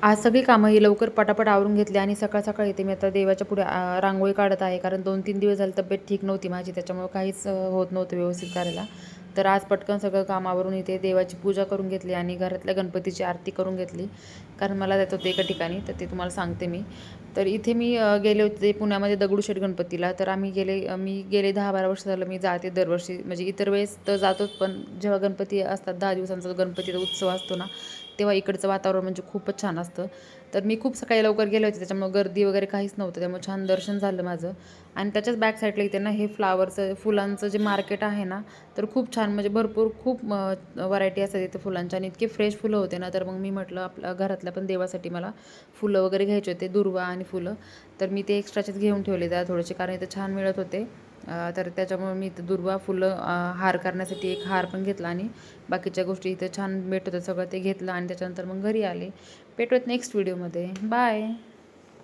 आज सगळी कामं ही लवकर पटापट आवरून घेतली आणि सकाळ-सकाळी इथे मी आता देवाच्या पुढे रांगोळी काढत आहे. कारण 2-3 दिवस झाले तब्येत ठीक नव्हती माझी, त्याच्यामुळं काहीच होत नव्हतं व्यवस्थित करायला. तर आज पटकन सगळं काम आवरून इथे देवाची पूजा करून घेतली आणि घरातल्या गणपतीची आरती करून घेतली. कारण मला जायचं होतं एका ठिकाणी, तर ते तुम्हाला सांगते मी. तर इथे मी गेले होते पुण्यामध्ये दगडूशेठ गणपतीला. तर मी गेले 10-12 वर्ष झालं मी जाते दरवर्षी. म्हणजे इतर वेळेस तर जातोच, पण जेव्हा गणपती असतात 10 दिवसांचा गणपतीचा उत्सव असतो ना, तेव्हा इकडचं वातावरण म्हणजे खूपच छान असतं. तर मी खूप सकाळी लवकर गेले होते, त्याच्यामुळं गर्दी वगैरे काहीच नव्हतं. त्यामुळे छान दर्शन झालं माझं. आणि त्याच्याच बॅक साईडला इथे ना हे फुलांचं जे मार्केट आहे ना, तर खूप छान म्हणजे भरपूर खूप व्हरायटी असतात इथे फुलांच्या आणि इतके फ्रेश फुलं होते ना, तर मग मी म्हटलं आपल्या घरातल्या पण देवासाठी मला फुलं वगैरे घ्यायचे होते, दुर्वा आणि फुलं. तर मी ते एक्स्ट्राचेच घेऊन ठेवले त्या थोडेसे, कारण इथे छान मिळत होते. तर त्याच्यामुळे मी इथं दुर्वा फुलं हार करण्यासाठी एक हार पण घेतला आणि बाकीच्या गोष्टी इथे छान भेटत होत्या सगळं ते घेतलं आणि त्याच्यानंतर मग घरी आले. भेटूयात नेक्स्ट व्हिडिओमध्ये. बाय.